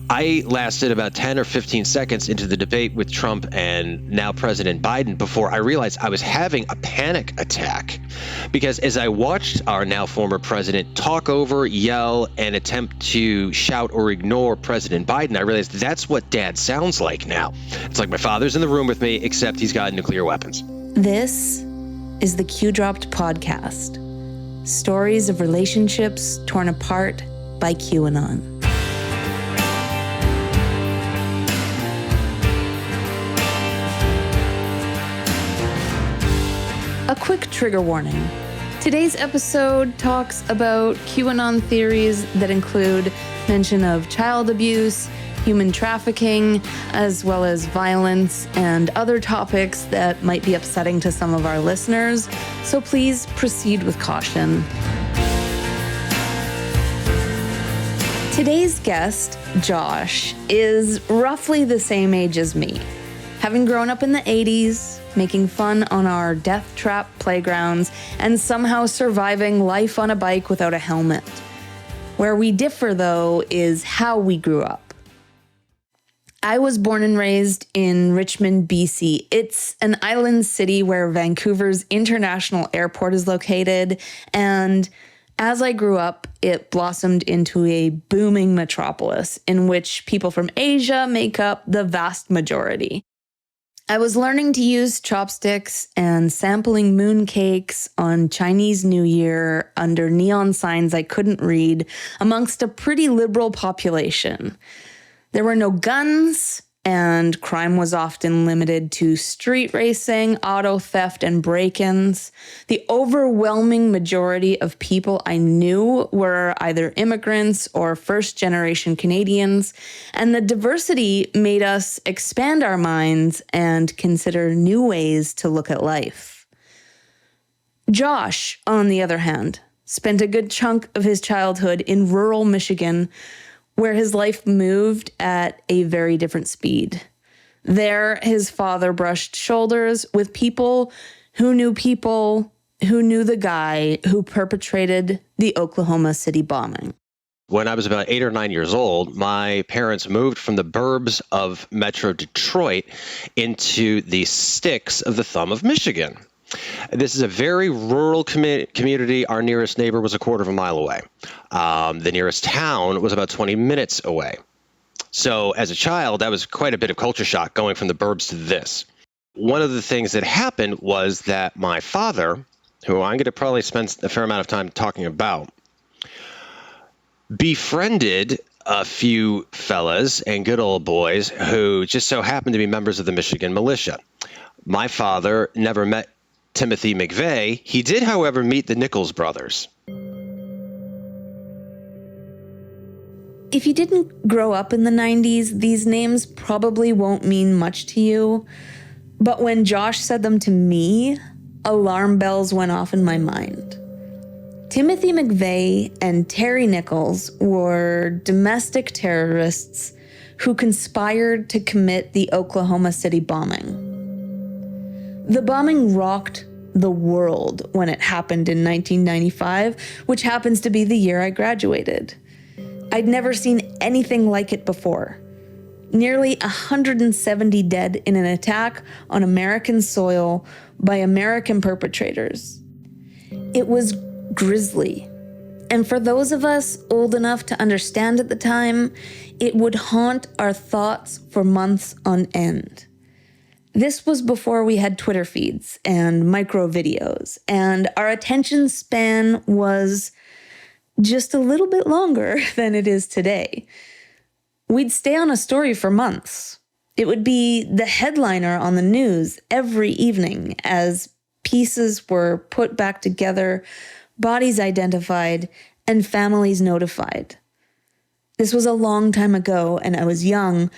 I lasted about 10 or 15 seconds into the debate with Trump and now President Biden before I realized I was having a panic attack. Because as I watched our now former president talk over, yell, and attempt to shout or ignore President Biden, I realized that's what Dad sounds like now. It's like my father's in the room with me, except he's got nuclear weapons. This is the Q Dropped podcast. Stories of relationships torn apart by QAnon. A quick trigger warning. Today's episode talks about QAnon theories that include mention of child abuse, human trafficking, as well as violence and other topics that might be upsetting to some of our listeners, so please proceed with caution. Today's guest, Josh, is roughly the same age as me. Having grown up in the 80s, making fun on our death trap playgrounds, and somehow surviving life on a bike without a helmet. Where we differ, though, is how we grew up. I was born and raised in Richmond, BC. It's an island city where Vancouver's International Airport is located, and as I grew up, it blossomed into a booming metropolis in which people from Asia make up the vast majority. I was learning to use chopsticks and sampling mooncakes on Chinese New Year under neon signs I couldn't read amongst a pretty liberal population. There were no guns, and crime was often limited to street racing, auto theft, and break-ins. The overwhelming majority of people I knew were either immigrants or first-generation Canadians, and the diversity made us expand our minds and consider new ways to look at life. Josh, on the other hand, spent a good chunk of his childhood in rural Michigan, where his life moved at a very different speed. There, his father brushed shoulders with people who knew the guy who perpetrated the Oklahoma City bombing. When I was about 8 or 9 years old, my parents moved from the burbs of Metro Detroit into the sticks of the thumb of Michigan. This is a very rural community. Our nearest neighbor was a quarter of a mile away. The nearest town was about 20 minutes away. So as a child, that was quite a bit of culture shock going from the burbs to this. One of the things that happened was that my father, who I'm going to probably spend a fair amount of time talking about, befriended a few fellas and good old boys who just so happened to be members of the Michigan Militia. My father never met Timothy McVeigh. He did, however, meet the Nichols brothers. If you didn't grow up in the 90s, these names probably won't mean much to you. But when Josh said them to me, alarm bells went off in my mind. Timothy McVeigh and Terry Nichols were domestic terrorists who conspired to commit the Oklahoma City bombing. The bombing rocked the world when it happened in 1995, which happens to be the year I graduated. I'd never seen anything like it before. Nearly 170 dead in an attack on American soil by American perpetrators. It was grisly. And for those of us old enough to understand at the time, it would haunt our thoughts for months on end. This was before we had Twitter feeds and micro videos, and our attention span was just a little bit longer than it is today. We'd stay on a story for months. It would be the headliner on the news every evening as pieces were put back together, bodies identified, and families notified. This was a long time ago, and I was young,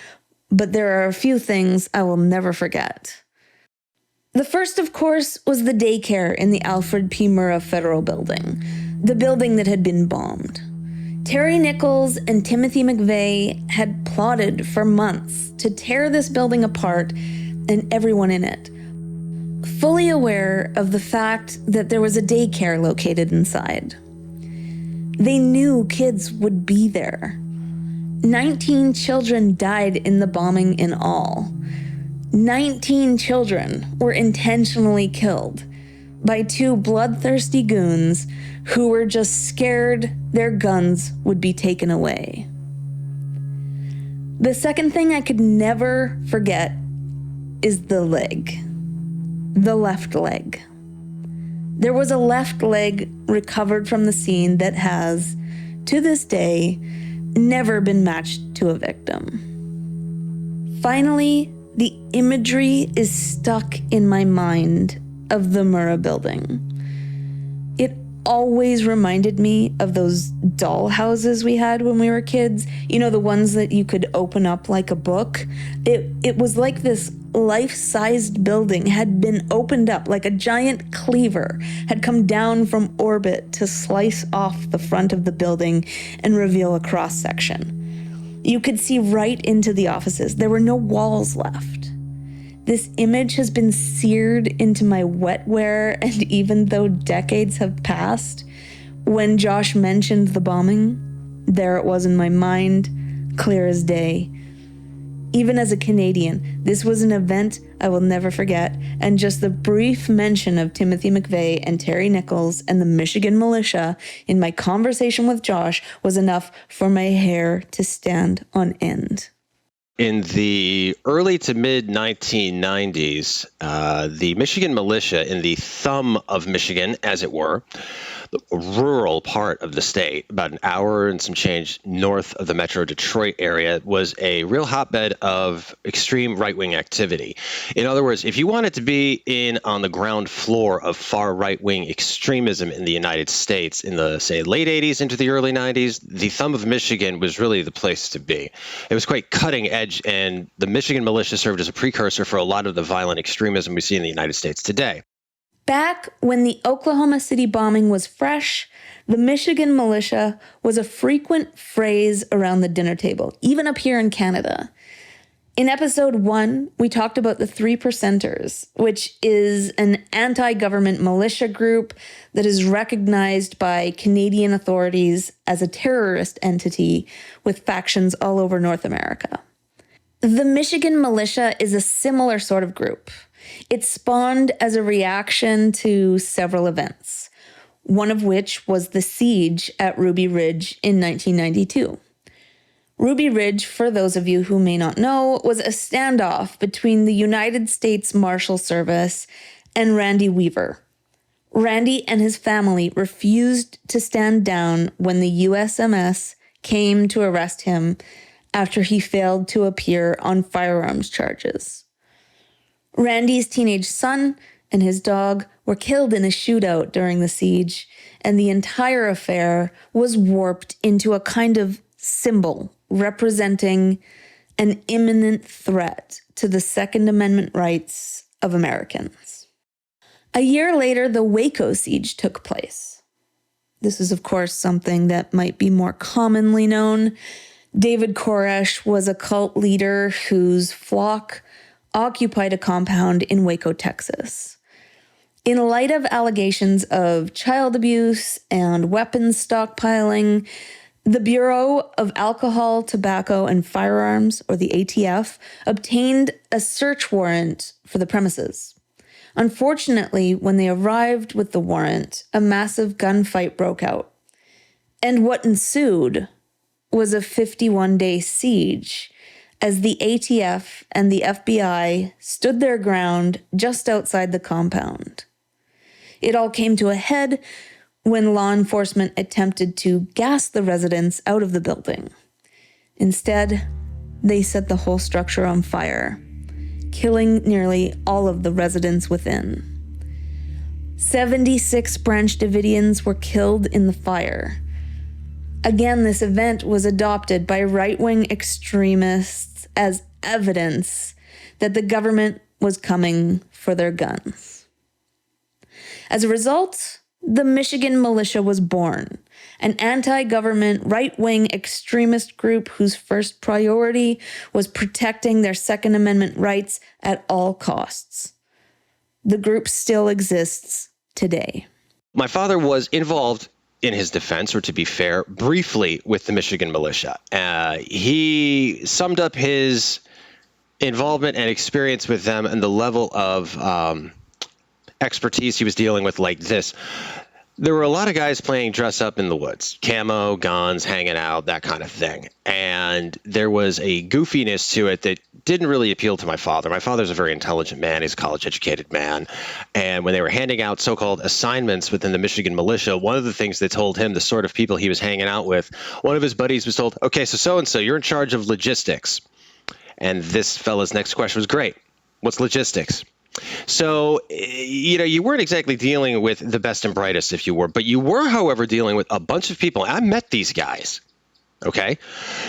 but there are a few things I will never forget. The first, of course, was the daycare in the Alfred P. Murrah Federal Building, the building that had been bombed. Terry Nichols and Timothy McVeigh had plotted for months to tear this building apart and everyone in it, fully aware of the fact that there was a daycare located inside. They knew kids would be there. 19 children died in the bombing in all. 19 children were intentionally killed by two bloodthirsty goons who were just scared their guns would be taken away. The second thing I could never forget is the leg. The left leg. There was a left leg recovered from the scene that has, to this day, never been matched to a victim. Finally, the imagery is stuck in my mind of the Murrah building. It always reminded me of those doll houses we had when we were kids. You know, the ones that you could open up like a book. It was like this life-sized building had been opened up, like a giant cleaver had come down from orbit to slice off the front of the building and reveal a cross-section. You could see right into the offices. There were no walls left. This image has been seared into my wetware, and even though decades have passed, when Josh mentioned the bombing, there it was in my mind, clear as day. Even as a Canadian, this was an event I will never forget, and just the brief mention of Timothy McVeigh and Terry Nichols and the Michigan Militia in my conversation with Josh was enough for my hair to stand on end. In the early to mid 1990s, the Michigan Militia in the thumb of Michigan, as it were, the rural part of the state, about an hour and some change north of the metro Detroit area, was a real hotbed of extreme right-wing activity. In other words, if you wanted to be in on the ground floor of far right-wing extremism in the United States in the, say, late 80s into the early 90s, the thumb of Michigan was really the place to be. It was quite cutting edge, and the Michigan Militia served as a precursor for a lot of the violent extremism we see in the United States today. Back when the Oklahoma City bombing was fresh, the Michigan Militia was a frequent phrase around the dinner table, even up here in Canada. In episode 1, we talked about the 3 Percenters, which is an anti-government militia group that is recognized by Canadian authorities as a terrorist entity with factions all over North America. The Michigan Militia is a similar sort of group. It spawned as a reaction to several events, one of which was the siege at Ruby Ridge in 1992. Ruby Ridge, for those of you who may not know, was a standoff between the United States Marshal Service and Randy Weaver. Randy and his family refused to stand down when the USMS came to arrest him after he failed to appear on firearms charges. Randy's teenage son and his dog were killed in a shootout during the siege, and the entire affair was warped into a kind of symbol representing an imminent threat to the Second Amendment rights of Americans. A year later, the Waco Siege took place. This is, of course, something that might be more commonly known. David Koresh was a cult leader whose flock occupied a compound in Waco, Texas. In light of allegations of child abuse and weapons stockpiling, the Bureau of Alcohol, Tobacco, and Firearms, or the ATF, obtained a search warrant for the premises. Unfortunately, when they arrived with the warrant, a massive gunfight broke out. And what ensued was a 51-day siege as the ATF and the FBI stood their ground just outside the compound. It all came to a head when law enforcement attempted to gas the residents out of the building. Instead, they set the whole structure on fire, killing nearly all of the residents within. 76 Branch Davidians were killed in the fire. Again, this event was adopted by right-wing extremists as evidence that the government was coming for their guns. As a result, the Michigan Militia was born, an anti-government right-wing extremist group whose first priority was protecting their Second Amendment rights at all costs. The group still exists today. My father was involved in his defense, or to be fair, briefly with the Michigan Militia. He summed up his involvement and experience with them and the level of expertise he was dealing with like this. There were a lot of guys playing dress up in the woods, camo, guns, hanging out, that kind of thing. And there was a goofiness to it that didn't really appeal to my father. My father's a very intelligent man. He's a college-educated man. And when they were handing out so-called assignments within the Michigan Militia, one of the things they told him, the sort of people he was hanging out with, one of his buddies was told, okay, so-and-so, you're in charge of logistics. And this fella's next question was, great, what's logistics? So, you weren't exactly dealing with the best and brightest, if you were, but you were, however, dealing with a bunch of people. I met these guys, okay?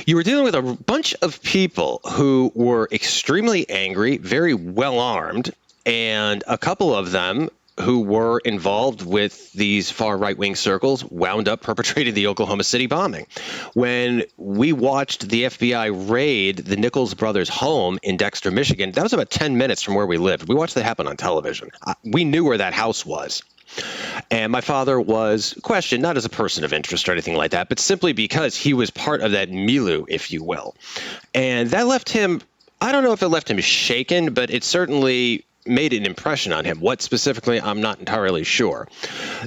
You were dealing with a bunch of people who were extremely angry, very well armed, and a couple of them who were involved with these far right-wing circles wound up perpetrating the Oklahoma City bombing. When we watched the FBI raid the Nichols brothers' home in Dexter, Michigan, that was about 10 minutes from where we lived. We watched that happen on television. We knew where that house was. And my father was questioned, not as a person of interest or anything like that, but simply because he was part of that milieu, if you will. And that left him, I don't know if it left him shaken, but it certainly made an impression on him. What specifically, I'm not entirely sure.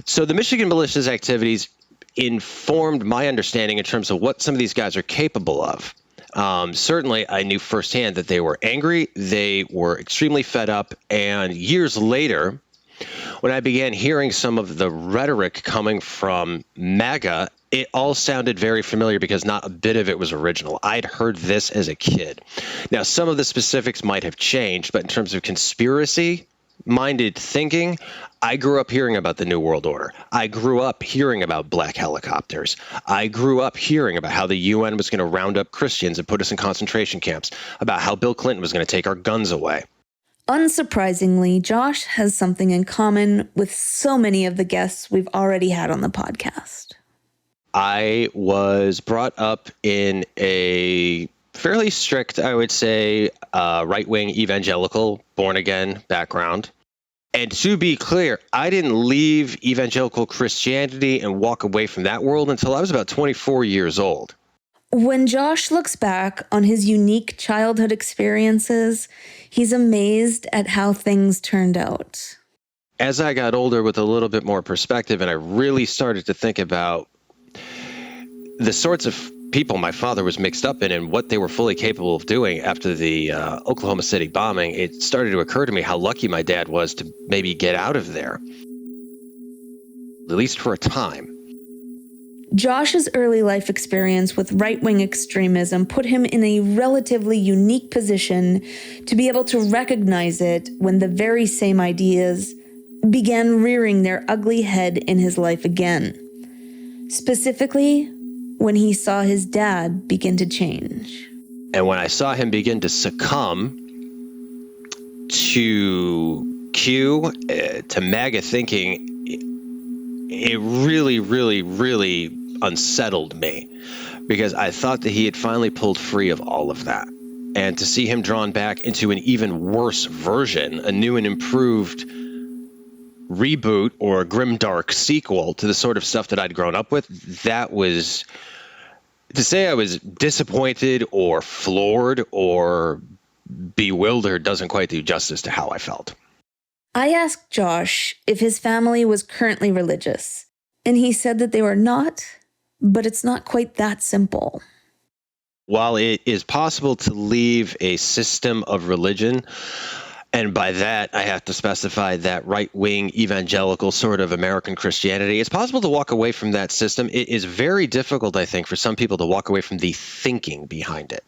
So the Michigan Militia's activities informed my understanding in terms of what some of these guys are capable of. Certainly, I knew firsthand that they were angry, they were extremely fed up, and years later, when I began hearing some of the rhetoric coming from MAGA, it all sounded very familiar because not a bit of it was original. I'd heard this as a kid. Now, some of the specifics might have changed, but in terms of conspiracy-minded thinking, I grew up hearing about the New World Order. I grew up hearing about black helicopters. I grew up hearing about how the UN was going to round up Christians and put us in concentration camps, about how Bill Clinton was going to take our guns away. Unsurprisingly, Josh has something in common with so many of the guests we've already had on the podcast. I was brought up in a fairly strict, I would say, right-wing evangelical, born-again background. And to be clear, I didn't leave evangelical Christianity and walk away from that world until I was about 24 years old. When Josh looks back on his unique childhood experiences, he's amazed at how things turned out. As I got older with a little bit more perspective, and I really started to think about the sorts of people my father was mixed up in and what they were fully capable of doing after the Oklahoma City bombing, it started to occur to me how lucky my dad was to maybe get out of there, at least for a time. Josh's early life experience with right-wing extremism put him in a relatively unique position to be able to recognize it when the very same ideas began rearing their ugly head in his life again. Specifically, when he saw his dad begin to change. And when I saw him begin to succumb to Q, to MAGA thinking, it really, really, really unsettled me, because I thought that he had finally pulled free of all of that. And to see him drawn back into an even worse version, a new and improved reboot or a grimdark sequel to the sort of stuff that I'd grown up with, that was, to say I was disappointed or floored or bewildered doesn't quite do justice to how I felt. I asked Josh if his family was currently religious, and he said that they were not, but it's not quite that simple. While it is possible to leave a system of religion, and by that I have to specify that right-wing evangelical sort of American Christianity, it's possible to walk away from that system. It is very difficult, I think, for some people to walk away from the thinking behind it.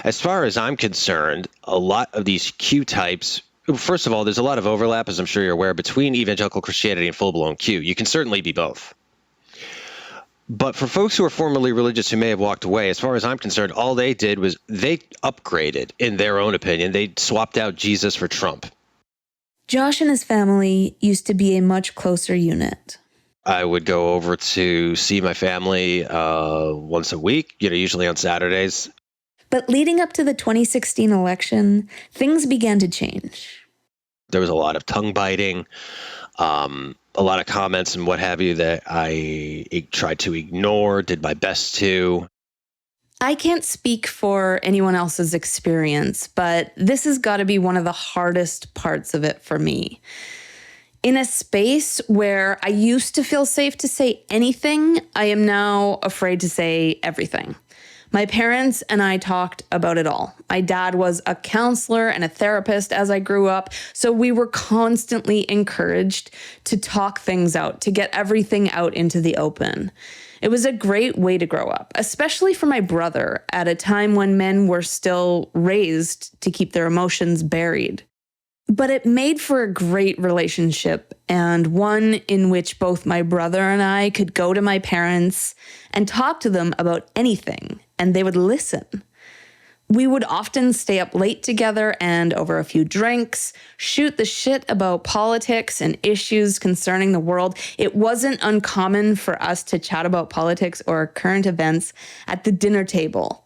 As far as I'm concerned, a lot of these Q types, first of all, there's a lot of overlap, as I'm sure you're aware, between evangelical Christianity and full-blown Q. You can certainly be both. But for folks who are formerly religious who may have walked away, as far as I'm concerned, all they did was they upgraded, in their own opinion. They swapped out Jesus for Trump. Josh and his family used to be a much closer unit. I would go over to see my family once a week, usually on Saturdays. But leading up to the 2016 election, things began to change. There was a lot of tongue biting. a lot of comments and what have you that I tried to ignore, did my best to. I can't speak for anyone else's experience, but this has got to be one of the hardest parts of it for me. In a space where I used to feel safe to say anything, I am now afraid to say everything. My parents and I talked about it all. My dad was a counselor and a therapist as I grew up, so we were constantly encouraged to talk things out, to get everything out into the open. It was a great way to grow up, especially for my brother at a time when men were still raised to keep their emotions buried. But it made for a great relationship, and one in which both my brother and I could go to my parents and talk to them about anything, and they would listen. We would often stay up late together and, over a few drinks, shoot the shit about politics and issues concerning the world. It wasn't uncommon for us to chat about politics or current events at the dinner table.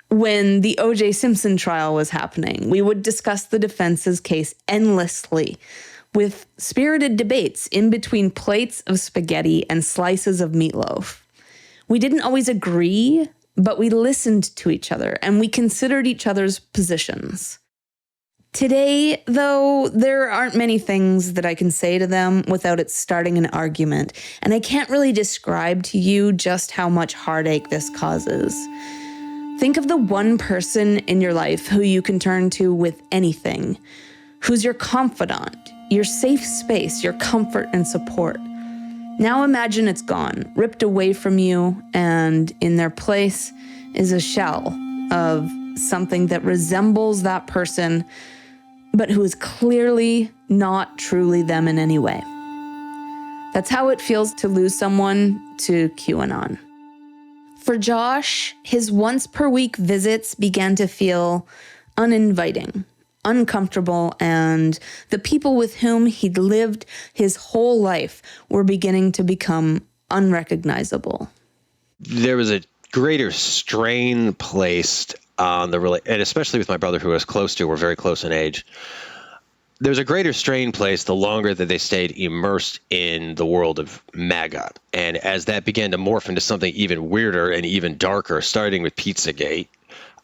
When the O.J. Simpson trial was happening, we would discuss the defense's case endlessly, with spirited debates in between plates of spaghetti and slices of meatloaf. We didn't always agree, but we listened to each other and we considered each other's positions. Today, though, there aren't many things that I can say to them without it starting an argument, and I can't really describe to you just how much heartache this causes. Think of the one person in your life who you can turn to with anything, who's your confidant, your safe space, your comfort and support. Now imagine it's gone, ripped away from you, and in their place is a shell of something that resembles that person, but who is clearly not truly them in any way. That's how it feels to lose someone to QAnon. For Josh, his once-per-week visits began to feel uninviting, uncomfortable, and the people with whom he'd lived his whole life were beginning to become unrecognizable. There was a greater strain placed on and especially with my brother, who I was close to, we're very close in age. There was a greater strain placed the longer that they stayed immersed in the world of MAGA. And as that began to morph into something even weirder and even darker, starting with Pizzagate,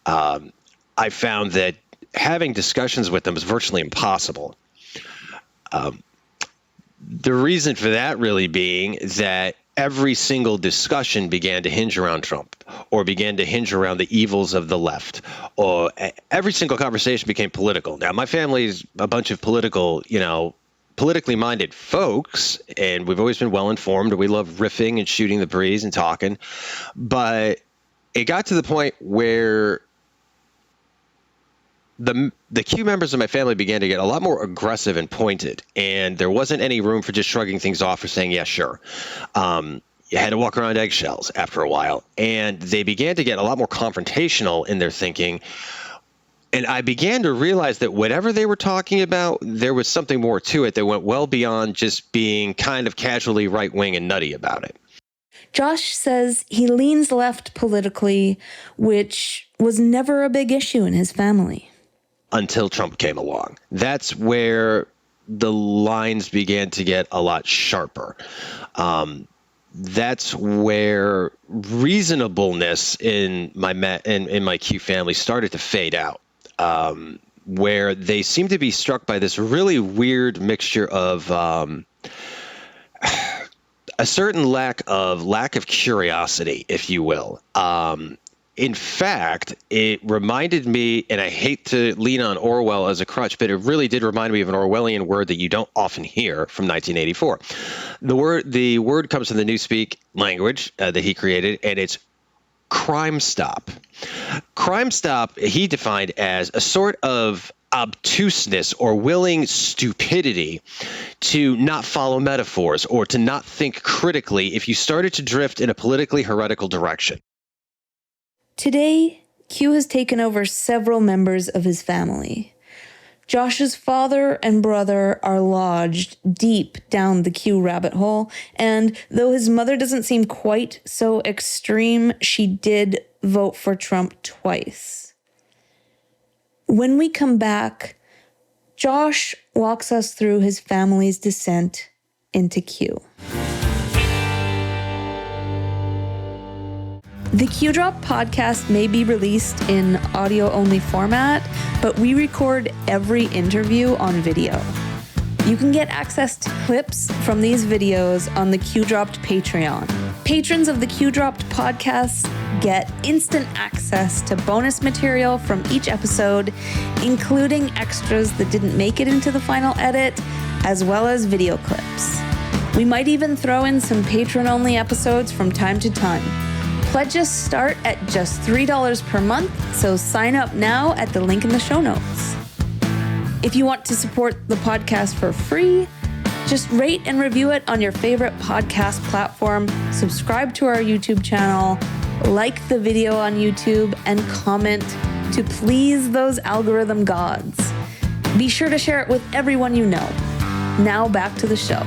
I found that having discussions with them was virtually impossible. The reason for that really being that every single discussion began to hinge around Trump, or began to hinge around the evils of the left, or every single conversation became political. Now, my family's a bunch of politically minded folks, and we've always been well informed. We love riffing and shooting the breeze and talking. But it got to the point where the Q members of my family began to get a lot more aggressive and pointed, and there wasn't any room for just shrugging things off or saying, yeah, sure. You had to walk around eggshells after a while, and they began to get a lot more confrontational in their thinking. And I began to realize that whatever they were talking about, there was something more to it that went well beyond just being kind of casually right-wing and nutty about it. Josh says he leans left politically, which was never a big issue in his family. Until Trump came along. That's where the lines began to get a lot sharper. That's where reasonableness in my Q family started to fade out, where they seemed to be struck by this really weird mixture of a certain lack of curiosity, if you will. In fact, it reminded me, and I hate to lean on Orwell as a crutch, but it really did remind me of an Orwellian word that you don't often hear from 1984. The word comes from the Newspeak language that he created, and it's crime stop. Crime stop, he defined as a sort of obtuseness or willing stupidity to not follow metaphors or to not think critically if you started to drift in a politically heretical direction. Today, Q has taken over several members of his family. Josh's father and brother are lodged deep down the Q rabbit hole, and though his mother doesn't seem quite so extreme, she did vote for Trump twice. When we come back, Josh walks us through his family's descent into Q. The Q Drop podcast may be released in audio-only format, but we record every interview on video. You can get access to clips from these videos on the Q Dropped Patreon. Patrons of the Q Dropped podcast get instant access to bonus material from each episode, including extras that didn't make it into the final edit, as well as video clips. We might even throw in some patron-only episodes from time to time. Pledges start at just $3 per month, so sign up now at the link in the show notes. If you want to support the podcast for free, just rate and review it on your favorite podcast platform, subscribe to our YouTube channel, like the video on YouTube, and comment to please those algorithm gods. Be sure to share it with everyone you know. Now back to the show.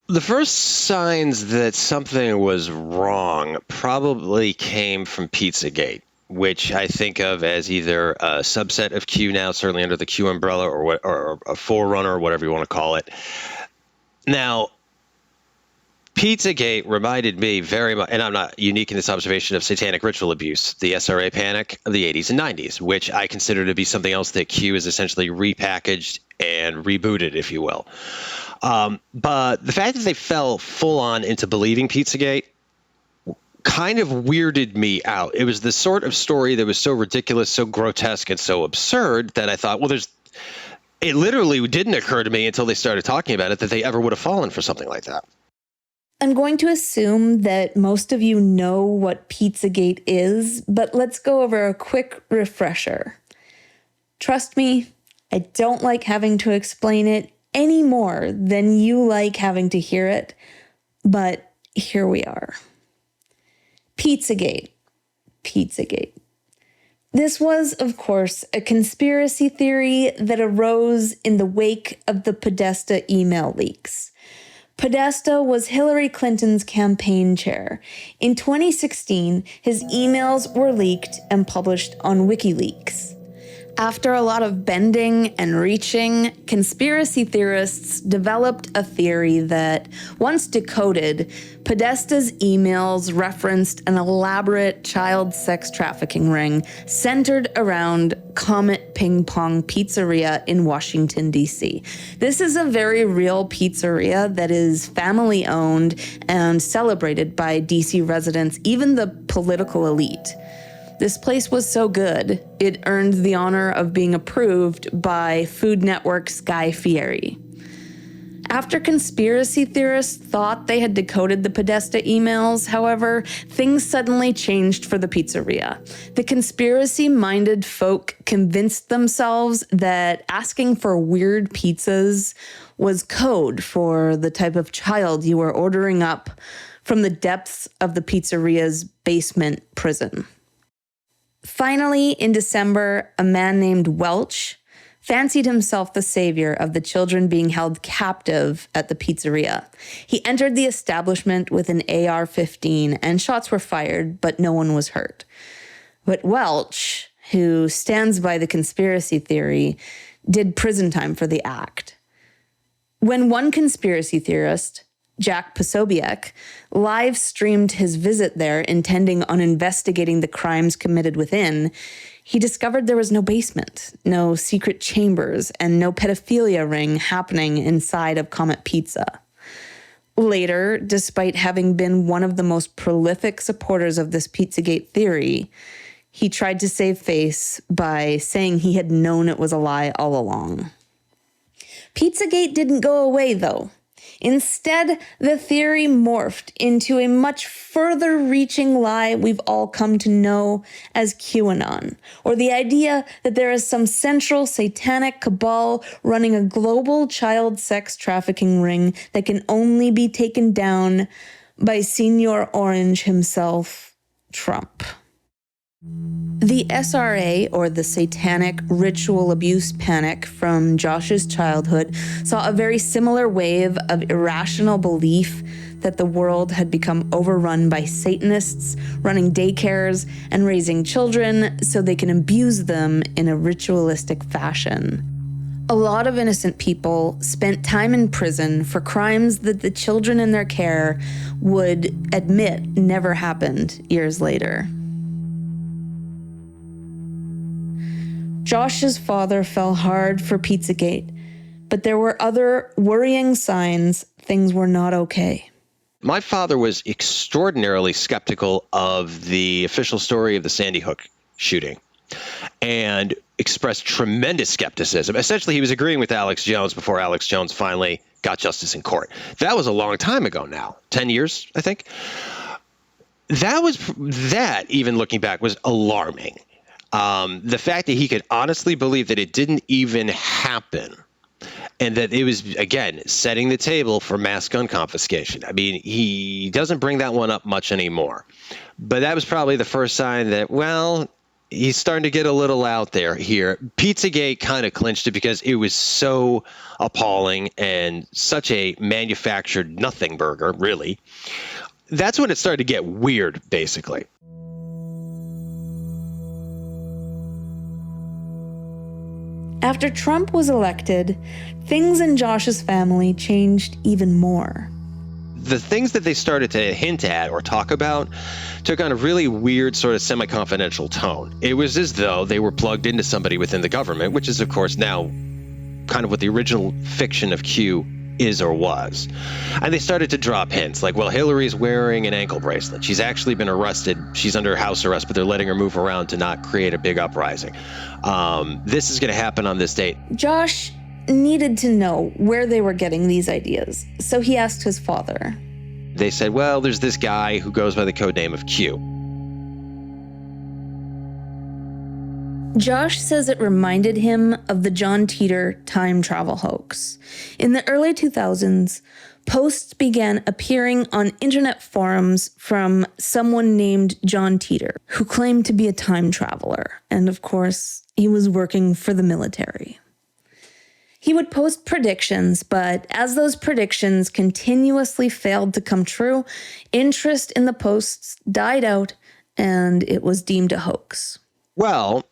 The first signs that something was wrong probably came from Pizzagate, which I think of as either a subset of Q now, certainly under the Q umbrella, or a forerunner, or whatever you want to call it. Now, Pizzagate reminded me very much, and I'm not unique in this observation, of satanic ritual abuse, the SRA panic of the 80s and 90s, which I consider to be something else that Q is essentially repackaged and rebooted, if you will. But the fact that they fell full on into believing Pizzagate kind of weirded me out. It was the sort of story that was so ridiculous, so grotesque, and so absurd that I thought, well, it literally didn't occur to me until they started talking about it that they ever would have fallen for something like that. I'm going to assume that most of you know what Pizzagate is, but let's go over a quick refresher. Trust me, I don't like having to explain it any more than you like having to hear it, but here we are. Pizzagate. This was, of course, a conspiracy theory that arose in the wake of the Podesta email leaks. Podesta was Hillary Clinton's campaign chair. In 2016, his emails were leaked and published on WikiLeaks. After a lot of bending and reaching, conspiracy theorists developed a theory that, once decoded, Podesta's emails referenced an elaborate child sex trafficking ring centered around Comet Ping Pong Pizzeria in Washington, D.C. This is a very real pizzeria that is family-owned and celebrated by D.C. residents, even the political elite. This place was so good, it earned the honor of being approved by Food Network's Guy Fieri. After conspiracy theorists thought they had decoded the Podesta emails, however, things suddenly changed for the pizzeria. The conspiracy-minded folk convinced themselves that asking for weird pizzas was code for the type of child you were ordering up from the depths of the pizzeria's basement prison. Finally, in December, a man named Welch fancied himself the savior of the children being held captive at the pizzeria. He entered the establishment with an AR-15, and shots were fired, but no one was hurt. But Welch, who stands by the conspiracy theory, did prison time for the act. When one conspiracy theorist, Jack Posobiec, live streamed his visit there intending on investigating the crimes committed within, he discovered there was no basement, no secret chambers, and no pedophilia ring happening inside of Comet Pizza. Later, despite having been one of the most prolific supporters of this Pizzagate theory, he tried to save face by saying he had known it was a lie all along. Pizzagate didn't go away, though. Instead, the theory morphed into a much further-reaching lie we've all come to know as QAnon, or the idea that there is some central satanic cabal running a global child sex trafficking ring that can only be taken down by Señor Orange himself, Trump. The SRA, or the Satanic Ritual Abuse Panic from Josh's childhood, saw a very similar wave of irrational belief that the world had become overrun by Satanists running daycares and raising children so they can abuse them in a ritualistic fashion. A lot of innocent people spent time in prison for crimes that the children in their care would admit never happened years later. Josh's father fell hard for Pizzagate, but there were other worrying signs things were not okay. My father was extraordinarily skeptical of the official story of the Sandy Hook shooting and expressed tremendous skepticism. Essentially, he was agreeing with Alex Jones before Alex Jones finally got justice in court. That was a long time ago now, 10 years, I think. That, even looking back, was alarming. The fact that he could honestly believe that it didn't even happen and that it was, again, setting the table for mass gun confiscation. I mean, he doesn't bring that one up much anymore. But that was probably the first sign that, well, he's starting to get a little out there here. Pizzagate kind of clinched it because it was so appalling and such a manufactured nothing burger, really. That's when it started to get weird, basically. After Trump was elected, things in Josh's family changed even more. The things that they started to hint at or talk about took on a really weird sort of semi-confidential tone. It was as though they were plugged into somebody within the government, which is, of course, now kind of what the original fiction of Q is or was. And they started to drop hints like, well, Hillary's wearing an ankle bracelet. She's actually been arrested. She's under house arrest, but they're letting her move around to not create a big uprising. This is going to happen on this date. Josh needed to know where they were getting these ideas, so he asked his father. They said, well, there's this guy who goes by the code name of Q. Josh says it reminded him of the John Titor time travel hoax. In the early 2000s, posts began appearing on internet forums from someone named John Titor, who claimed to be a time traveler. And of course, he was working for the military. He would post predictions, but as those predictions continuously failed to come true, interest in the posts died out and it was deemed a hoax. Well,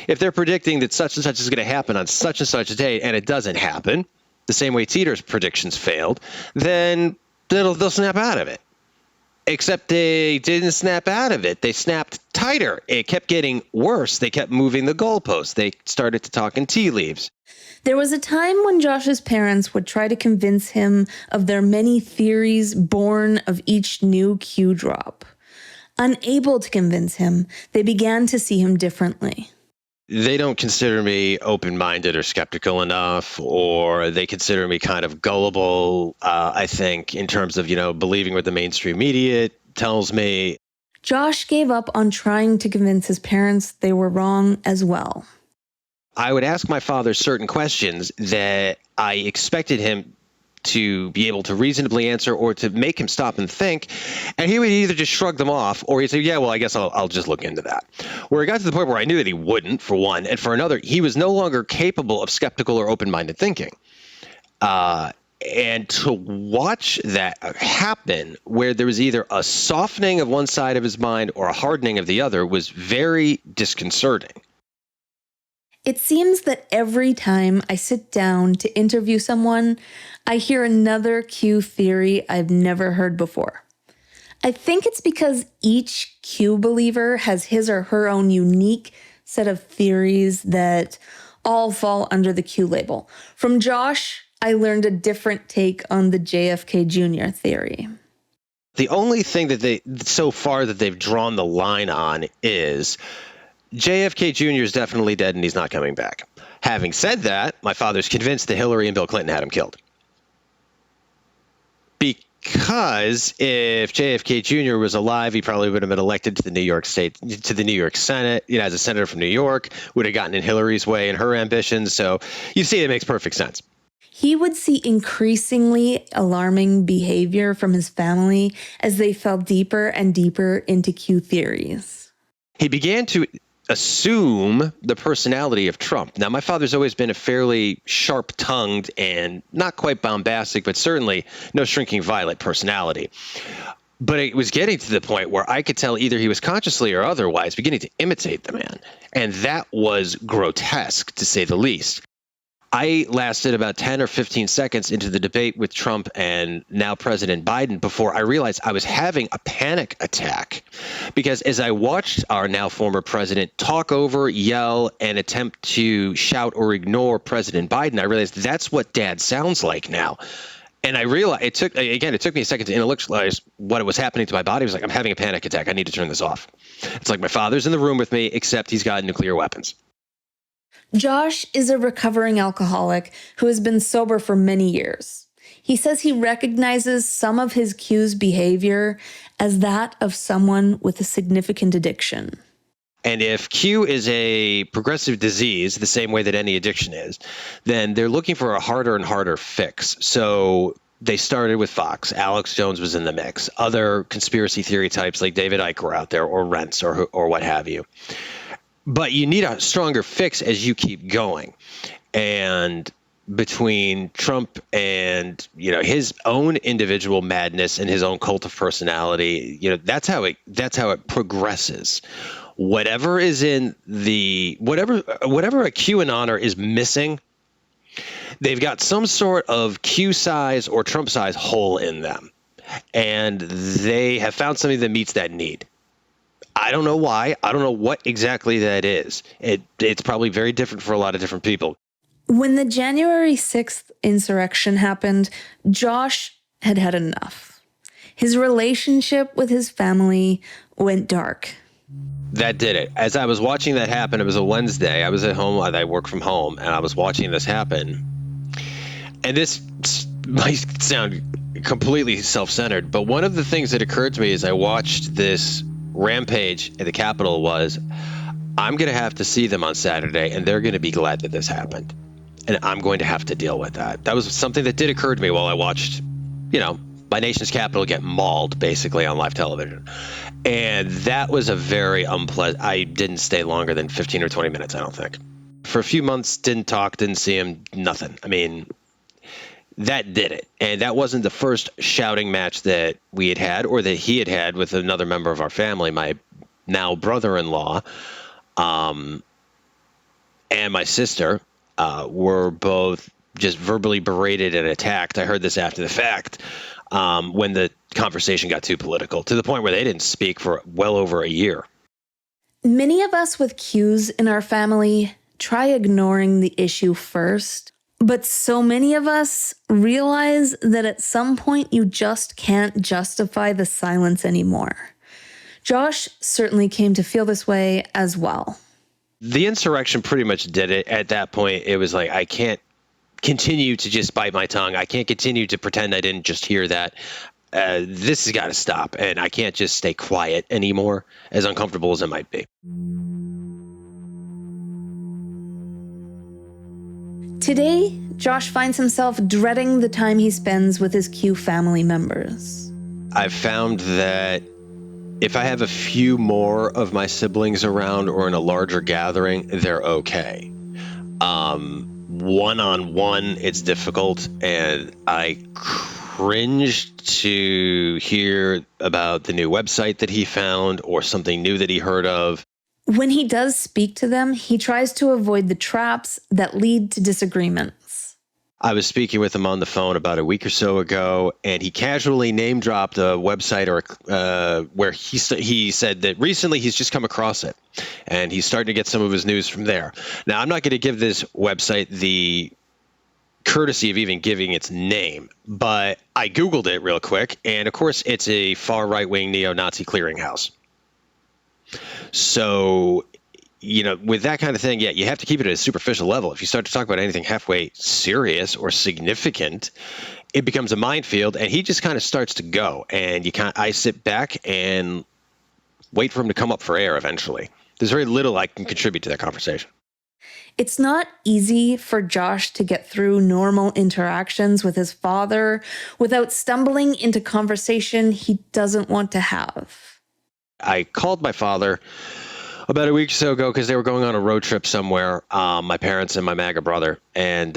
if they're predicting that such and such is going to happen on such and such a date and it doesn't happen, the same way Titor's predictions failed, then they'll snap out of it. Except they didn't snap out of it. They snapped tighter. It kept getting worse. They kept moving the goalposts. They started to talk in tea leaves. There was a time when Josh's parents would try to convince him of their many theories born of each new Q drop. Unable to convince him, they began to see him differently. They don't consider me open-minded or skeptical enough, or they consider me kind of gullible, I think, in terms of, believing what the mainstream media tells me. Josh gave up on trying to convince his parents they were wrong as well. I would ask my father certain questions that I expected him to be able to reasonably answer or to make him stop and think. And he would either just shrug them off or he'd say, yeah, well, I guess I'll just look into that. Where it got to the point where I knew that he wouldn't, for one. And for another, he was no longer capable of skeptical or open-minded thinking. And to watch that happen where there was either a softening of one side of his mind or a hardening of the other was very disconcerting. It seems that every time I sit down to interview someone, I hear another Q theory I've never heard before. I think it's because each Q believer has his or her own unique set of theories that all fall under the Q label. From Josh, I learned a different take on the JFK Jr. theory. The only thing that they've drawn the line on is JFK Jr. is definitely dead and he's not coming back. Having said that, my father's convinced that Hillary and Bill Clinton had him killed. Because if JFK Jr. was alive, he probably would have been elected to the New York Senate, as a senator from New York, would have gotten in Hillary's way and her ambitions. So you see, it makes perfect sense. He would see increasingly alarming behavior from his family as they fell deeper and deeper into Q theories. He began to assume the personality of Trump. Now, my father's always been a fairly sharp-tongued and not quite bombastic, but certainly no shrinking violet personality. But it was getting to the point where I could tell either he was consciously or otherwise beginning to imitate the man. And that was grotesque, to say the least. I lasted about 10 or 15 seconds into the debate with Trump and now President Biden before I realized I was having a panic attack. Because as I watched our now former president talk over, yell, and attempt to shout or ignore President Biden, I realized that's what Dad sounds like now. And I realized it took me a second to intellectualize what was happening to my body. I was like, I'm having a panic attack. I need to turn this off. It's like my father's in the room with me, except he's got nuclear weapons. Josh is a recovering alcoholic who has been sober for many years. He says he recognizes some of his Q's behavior as that of someone with a significant addiction. And if Q is a progressive disease, the same way that any addiction is, then they're looking for a harder and harder fix. So they started with Fox. Alex Jones was in the mix. Other conspiracy theory types like David Icke were out there, or Rents, or what have you. But you need a stronger fix as you keep going. And between Trump and, his own individual madness and his own cult of personality, that's how it progresses. Whatever is in whatever a QAnoner is missing, they've got some sort of Q size or Trump size hole in them. And they have found something that meets that need. I don't know why. I don't know what exactly that is. It's probably very different for a lot of different people. When the January 6th insurrection happened, Josh had had enough. His relationship with his family went dark. That did it. As I was watching that happen, it was a Wednesday. I was at home. I work from home, and I was watching this happen. And this might sound completely self-centered, but one of the things that occurred to me as I watched this rampage at the Capitol was, I'm going to have to see them on Saturday, and they're going to be glad that this happened. And I'm going to have to deal with that. That was something that did occur to me while I watched, my nation's capital get mauled, basically, on live television. And that was a very unpleasant. I didn't stay longer than 15 or 20 minutes, I don't think. For a few months, didn't talk, didn't see him, nothing. I mean, that did it. And that wasn't the first shouting match that we had or that he had with another member of our family, my now brother-in-law, and my sister were both just verbally berated and attacked. I heard this after the fact when the conversation got too political, to the point where they didn't speak for well over a year. Many of us with Qs in our family try ignoring the issue first, but so many of us realize that at some point you just can't justify the silence anymore. Josh certainly came to feel this way as well. The insurrection pretty much did it. At that point, it was like, I can't continue to just bite my tongue. I can't continue to pretend I didn't just hear that. This has got to stop, and I can't just stay quiet anymore, as uncomfortable as it might be. Today, Josh finds himself dreading the time he spends with his Q family members. I've found that if I have a few more of my siblings around or in a larger gathering, they're okay. One-on-one, it's difficult, and I cringed to hear about the new website that he found or something new that he heard of. When he does speak to them, he tries to avoid the traps that lead to disagreements. I was speaking with him on the phone about a week or so ago, and he casually name-dropped a website where he said that recently he's just come across it, and he's starting to get some of his news from there. Now, I'm not going to give this website the courtesy of even giving its name, but I Googled it real quick, and of course, it's a far-right-wing neo-Nazi clearinghouse. So, with that kind of thing, yeah, you have to keep it at a superficial level. If you start to talk about anything halfway serious or significant, it becomes a minefield, and he just kind of starts to go. And I sit back and wait for him to come up for air eventually. There's very little I can contribute to that conversation. It's not easy for Josh to get through normal interactions with his father without stumbling into conversation he doesn't want to have. I called my father about a week or so ago because they were going on a road trip somewhere, my parents and my MAGA brother. And,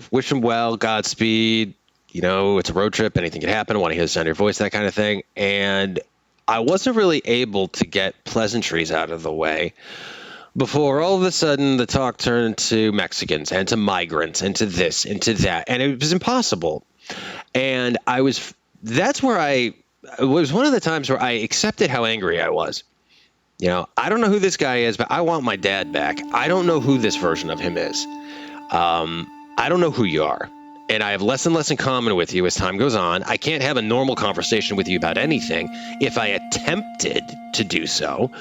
wish him well, Godspeed. It's a road trip. Anything could happen. I want to hear the sound of your voice, that kind of thing. And I wasn't really able to get pleasantries out of the way before all of a sudden the talk turned to Mexicans and to migrants and to this and to that. And it was impossible. And that's where it was one of the times where I accepted how angry I was. I don't know who this guy is, but I want my dad back. I don't know who this version of him is. I don't know who you are. And I have less and less in common with you as time goes on. I can't have a normal conversation with you about anything. If I attempted to do so,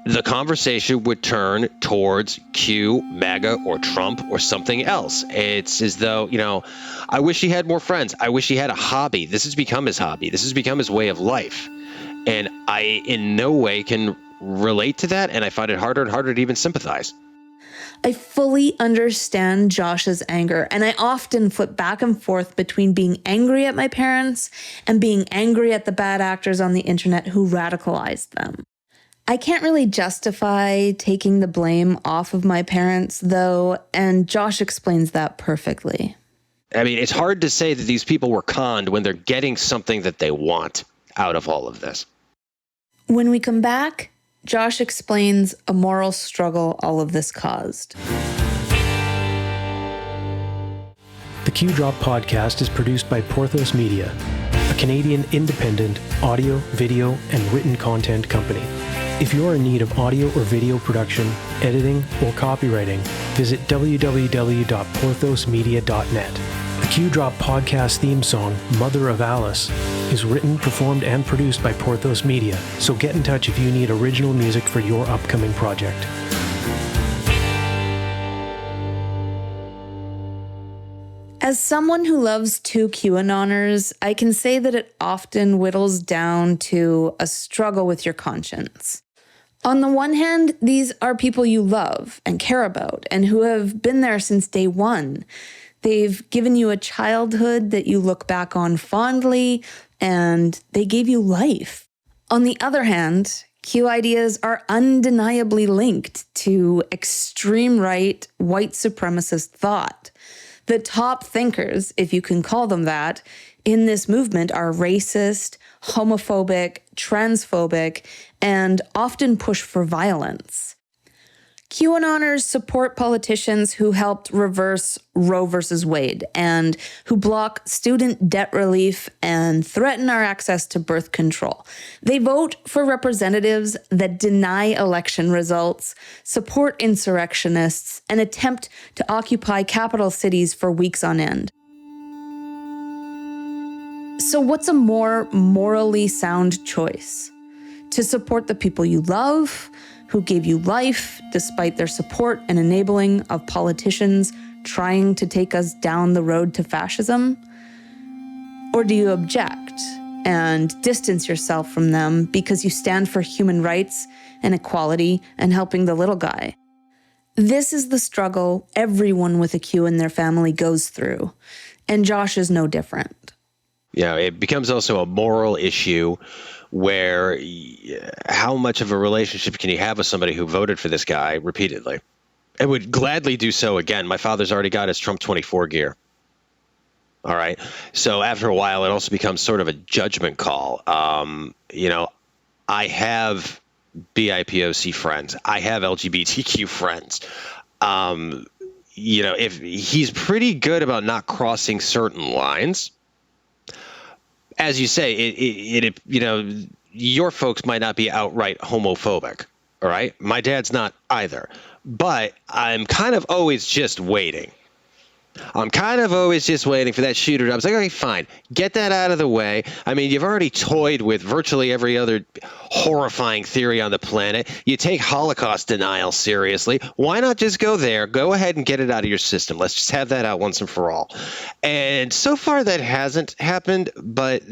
the conversation would turn towards Q, MAGA, or Trump, or something else. It's as though, I wish he had more friends. I wish he had a hobby. This has become his hobby. This has become his way of life. And I in no way can relate to that, and I find it harder and harder to even sympathize. I fully understand Josh's anger, and I often flip back and forth between being angry at my parents and being angry at the bad actors on the internet who radicalized them. I can't really justify taking the blame off of my parents, though, and Josh explains that perfectly. I mean, it's hard to say that these people were conned when they're getting something that they want out of all of this. When we come back, Josh explains a moral struggle all of this caused. The Q Drop podcast is produced by Porthos Media, a Canadian independent audio, video, and written content company. If you are in need of audio or video production, editing, or copywriting, visit www.porthosmedia.net. The Q Drop podcast theme song, Mother of Alice, is written, performed, and produced by Porthos Media, so get in touch if you need original music for your upcoming project. As someone who loves two QAnoners, I can say that it often whittles down to a struggle with your conscience. On the one hand, these are people you love and care about and who have been there since day one. They've given you a childhood that you look back on fondly, and they gave you life. On the other hand, Q ideas are undeniably linked to extreme right, white supremacist thought. The top thinkers, if you can call them that, in this movement are racist, homophobic, transphobic, and often push for violence. QAnoners support politicians who helped reverse Roe versus Wade and who block student debt relief and threaten our access to birth control. They vote for representatives that deny election results, support insurrectionists, and attempt to occupy capital cities for weeks on end. So what's a more morally sound choice? To support the people you love, who gave you life despite their support and enabling of politicians trying to take us down the road to fascism? Or do you object and distance yourself from them because you stand for human rights and equality and helping the little guy? This is the struggle everyone with a Q in their family goes through, and Josh is no different. It becomes also a moral issue where how much of a relationship can you have with somebody who voted for this guy repeatedly and would gladly do so again? My father's already got his Trump 24 gear. All right. So after a while, it also becomes sort of a judgment call. I have BIPOC friends. I have LGBTQ friends. If he's pretty good about not crossing certain lines, as you say, your folks might not be outright homophobic, all right? My dad's not either. But I'm kind of always just waiting. I'm kind of always just waiting for that shooter. I was like, okay, fine. Get that out of the way. I mean, you've already toyed with virtually every other horrifying theory on the planet. You take Holocaust denial seriously. Why not just go there? Go ahead and get it out of your system. Let's just have that out once and for all. And so far that hasn't happened, but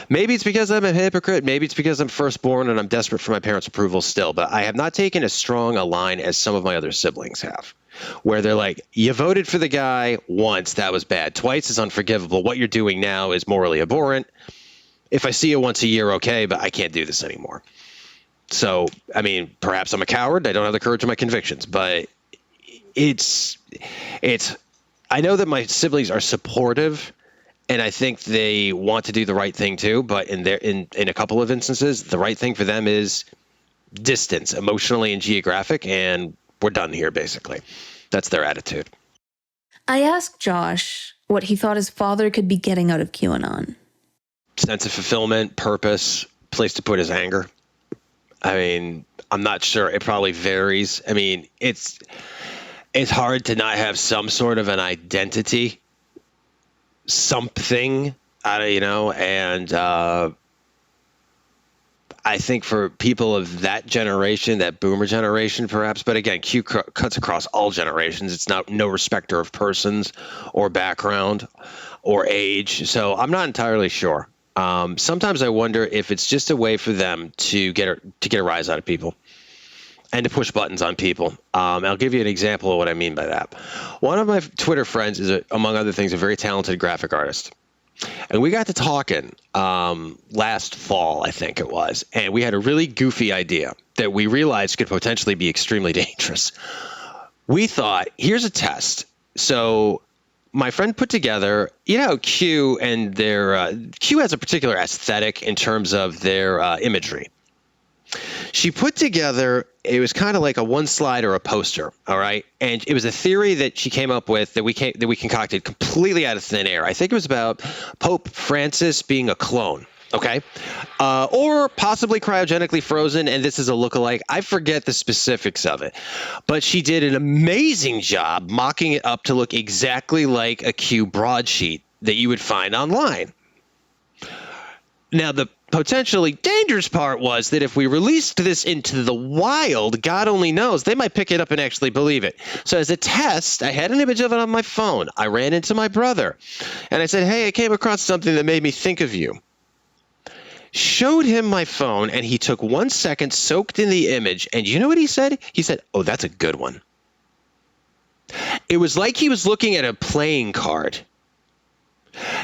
maybe it's because I'm a hypocrite. Maybe it's because I'm firstborn and I'm desperate for my parents' approval still. But I have not taken as strong a line as some of my other siblings have, where they're like, you voted for the guy once, that was bad. Twice is unforgivable. What you're doing now is morally abhorrent. If I see you once a year, okay, but I can't do this anymore. So, I mean, perhaps I'm a coward. I don't have the courage of my convictions, but it's I know that my siblings are supportive, and I think they want to do the right thing too, but in a couple of instances, the right thing for them is distance emotionally and geographic, and we're done here, basically. That's their attitude. I asked Josh what he thought his father could be getting out of QAnon. Sense of fulfillment, purpose, place to put his anger. I mean, I'm not sure. It probably varies. I mean, it's hard to not have some sort of an identity, something, and I think for people of that generation, that boomer generation, perhaps, but again, Q cuts across all generations. It's no respecter of persons or background or age. So I'm not entirely sure. Sometimes I wonder if it's just a way for them to get a rise out of people and to push buttons on people. I'll give you an example of what I mean by that. One of my Twitter friends is, among other things, a very talented graphic artist. And we got to talking last fall, I think it was, and we had a really goofy idea that we realized could potentially be extremely dangerous. We thought, here's a test. So my friend put together, Q and their Q has a particular aesthetic in terms of their imagery. She put together, it was kind of like a one slide or a poster, all right? And it was a theory that she came up with that we concocted completely out of thin air. I think it was about Pope Francis being a clone, okay? Or possibly cryogenically frozen, and this is a lookalike. I forget the specifics of it. But she did an amazing job mocking it up to look exactly like a Q broadsheet that you would find online. Now, the potentially dangerous part was that if we released this into the wild, God only knows, they might pick it up and actually believe it. So as a test, I had an image of it on my phone. I ran into my brother and I said, hey, I came across something that made me think of you. Showed him my phone and he took 1 second, soaked in the image. And you know what he said? He said, oh, that's a good one. It was like he was looking at a playing card.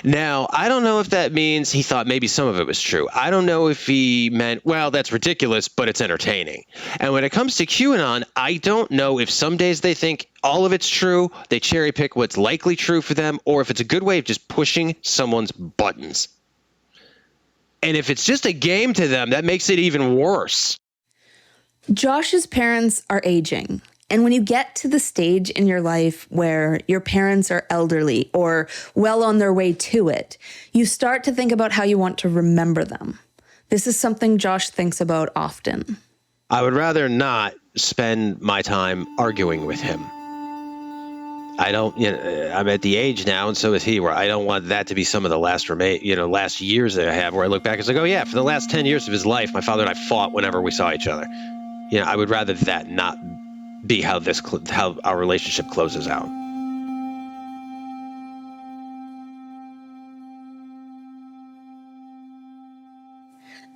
Now, I don't know if that means he thought maybe some of it was true. I don't know if he meant, well, that's ridiculous, but it's entertaining. And when it comes to QAnon, I don't know if some days they think all of it's true, they cherry pick what's likely true for them, or if it's a good way of just pushing someone's buttons. And if it's just a game to them, that makes it even worse. Josh's parents are aging. And when you get to the stage in your life where your parents are elderly or well on their way to it, you start to think about how you want to remember them. This is something Josh thinks about often. I would rather not spend my time arguing with him. I'm at the age now, and so is he, where I don't want that to be some of the last years that I have, where I look back and say, oh yeah, for the last 10 years of his life, my father and I fought whenever we saw each other. I would rather that not be how our relationship closes out.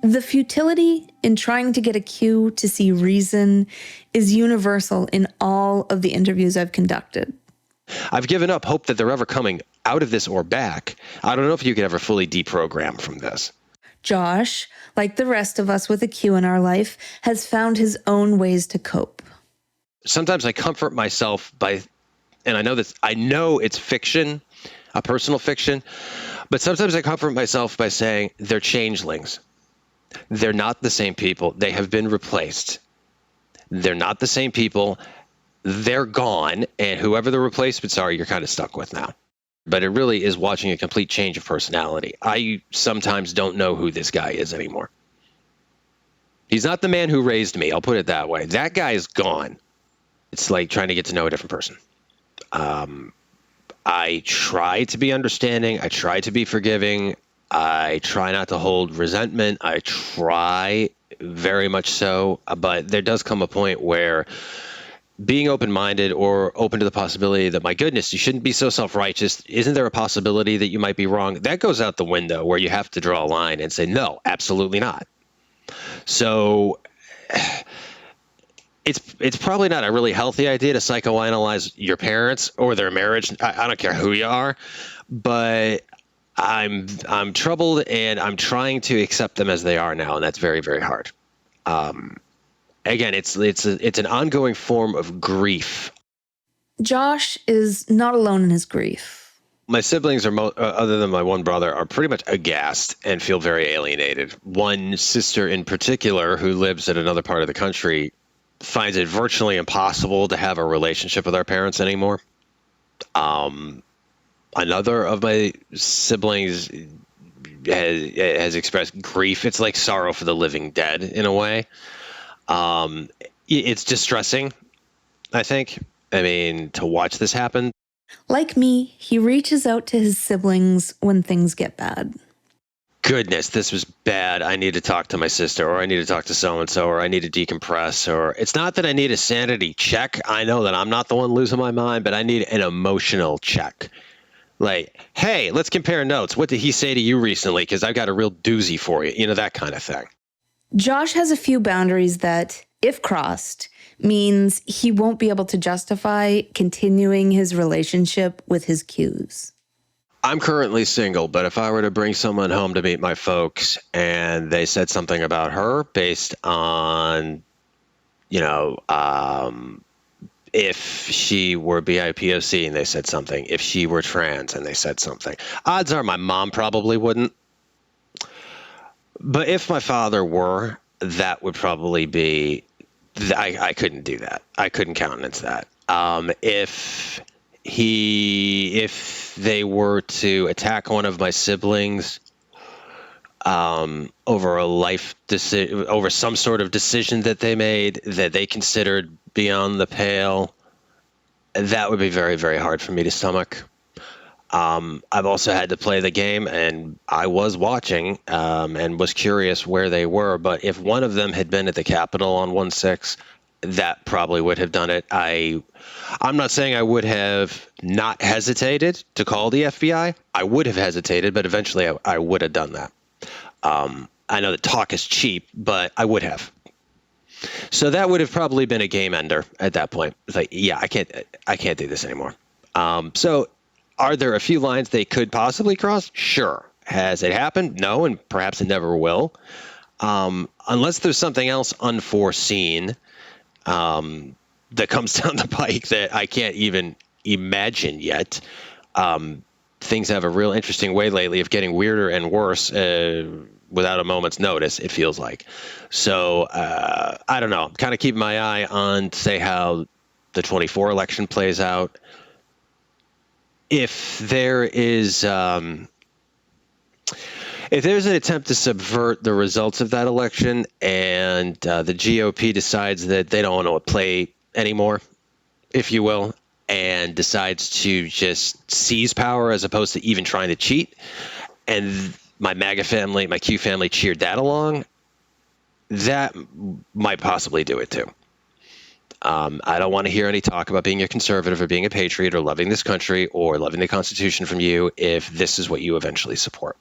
The futility in trying to get a Q to see reason is universal in all of the interviews I've conducted. I've given up hope that they're ever coming out of this or back. I don't know if you could ever fully deprogram from this. Josh, like the rest of us with a Q in our life, has found his own ways to cope. Sometimes I comfort myself by, and I know it's fiction, a personal fiction, but sometimes I comfort myself by saying they're changelings. They're not the same people. They have been replaced. They're not the same people. They're gone, and whoever the replacements are, you're kind of stuck with now. But it really is watching a complete change of personality. I sometimes don't know who this guy is anymore. He's not the man who raised me, I'll put it that way. That guy is gone. It's like trying to get to know a different person. I try to be understanding. I try to be forgiving. I try not to hold resentment. I try very much so. But there does come a point where being open-minded or open to the possibility that, my goodness, you shouldn't be so self-righteous. Isn't there a possibility that you might be wrong? That goes out the window, where you have to draw a line and say, no, absolutely not. So it's probably not a really healthy idea to psychoanalyze your parents or their marriage. I don't care who you are, but I'm troubled, and I'm trying to accept them as they are now, and that's very, very hard. Again, it's an ongoing form of grief. Josh is not alone in his grief. my siblings are, other than my one brother, are pretty much aghast and feel very alienated. One sister in particular, who lives in another part of the country, finds it virtually impossible to have a relationship with our parents anymore. Another of my siblings has expressed grief. It's like sorrow for the living dead in a way. It's distressing, I think. I mean, to watch this happen. Like me, he reaches out to his siblings when things get bad. Goodness, this was bad. I need to talk to my sister, or I need to talk to so-and-so, or I need to decompress, or it's not that I need a sanity check. I know that I'm not the one losing my mind, but I need an emotional check. Like, hey, let's compare notes. What did he say to you recently? Because I've got a real doozy for you. You know, that kind of thing. Josh has a few boundaries that, if crossed, means he won't be able to justify continuing his relationship with his Qs. I'm currently single, but if I were to bring someone home to meet my folks and they said something about her based on, if she were BIPOC and they said something, if she were trans and they said something, odds are my mom probably wouldn't. But if my father were, that would probably be, I couldn't do that. I couldn't countenance that. If they were to attack one of my siblings over a life decision, over some sort of decision that they made that they considered beyond the pale, that would be very, very hard for me to stomach. I've also had to play the game, and I was watching and was curious where they were. But if one of them had been at the Capitol on 1/6, that probably would have done it. I'm not saying I would have not hesitated to call the FBI. I would have hesitated, but eventually I would have done that. I know that talk is cheap, but I would have. So that would have probably been a game ender at that point. It's like, yeah, I can't do this anymore. So are there a few lines they could possibly cross? Sure. Has it happened? No, and perhaps it never will. Unless there's something else unforeseen that comes down the pike that I can't even imagine yet. Things have a real interesting way lately of getting weirder and worse without a moment's notice, it feels like. So I don't know. I'm kind of keeping my eye on, say, how the 24 election plays out. If there's an attempt to subvert the results of that election and the GOP decides that they don't want to play anymore, if you will, and decides to just seize power as opposed to even trying to cheat, and my MAGA family, my Q family cheered that along, that might possibly do it too. I don't want to hear any talk about being a conservative or being a patriot or loving this country or loving the Constitution from you if this is what you eventually support.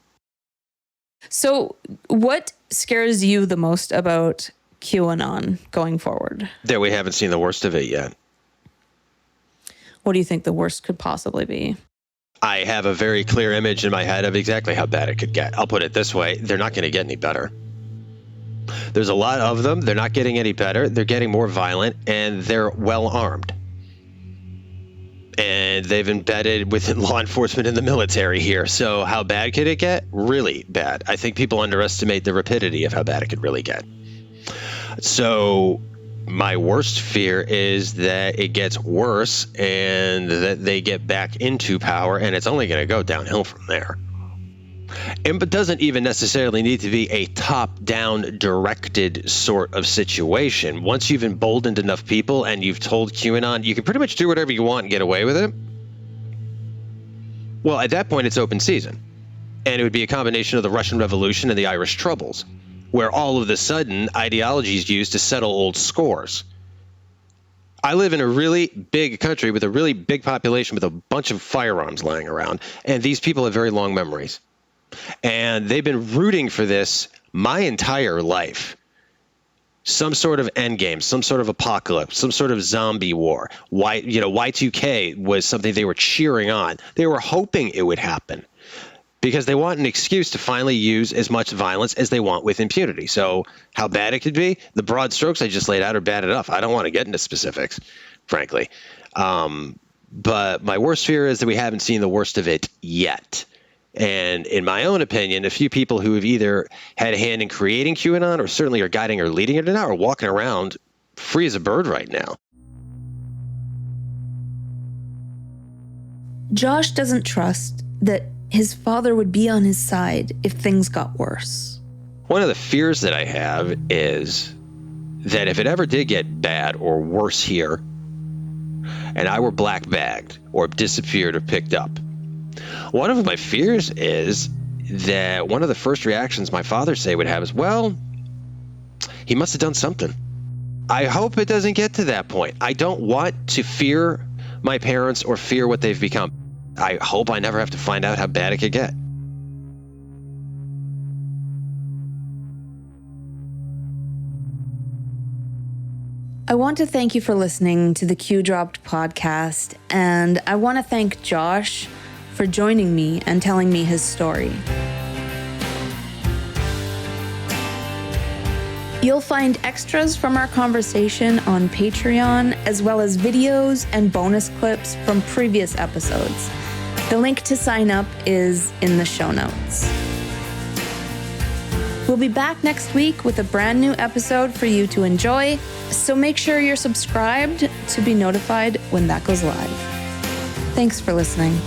So what scares you the most about QAnon going forward? That we haven't seen the worst of it yet. What do you think the worst could possibly be? I have a very clear image in my head of exactly how bad it could get. I'll put it this way. They're not going to get any better. There's a lot of them. They're not getting any better. They're getting more violent, and they're well armed. And they've embedded within law enforcement and the military here. So how bad could it get? Really bad. I think people underestimate the rapidity of how bad it could really get. So my worst fear is that it gets worse and that they get back into power, and it's only going to go downhill from there. And it doesn't even necessarily need to be a top-down directed sort of situation. Once you've emboldened enough people and you've told QAnon you can pretty much do whatever you want and get away with it, well, at that point, it's open season. And it would be a combination of the Russian Revolution and the Irish Troubles, where all of a sudden ideology is used to settle old scores. I live in a really big country with a really big population with a bunch of firearms lying around, and these people have very long memories. And they've been rooting for this my entire life. Some sort of endgame, some sort of apocalypse, some sort of zombie war. Y2K was something they were cheering on. They were hoping it would happen because they want an excuse to finally use as much violence as they want with impunity. So how bad it could be, the broad strokes I just laid out are bad enough. I don't want to get into specifics, frankly. But my worst fear is that we haven't seen the worst of it yet. And in my own opinion, a few people who have either had a hand in creating QAnon or certainly are guiding or leading it now are walking around free as a bird right now. Josh doesn't trust that his father would be on his side if things got worse. One of the fears that I have is that if it ever did get bad or worse here, and I were black bagged or disappeared or picked up, one of my fears is that one of the first reactions my father say would have is, well, he must have done something. I hope it doesn't get to that point. I don't want to fear my parents or fear what they've become. I hope I never have to find out how bad it could get. I want to thank you for listening to the Q Dropped podcast, and I want to thank Josh for joining me and telling me his story. You'll find extras from our conversation on Patreon, as well as videos and bonus clips from previous episodes. The link to sign up is in the show notes. We'll be back next week with a brand new episode for you to enjoy, so make sure you're subscribed to be notified when that goes live. Thanks for listening.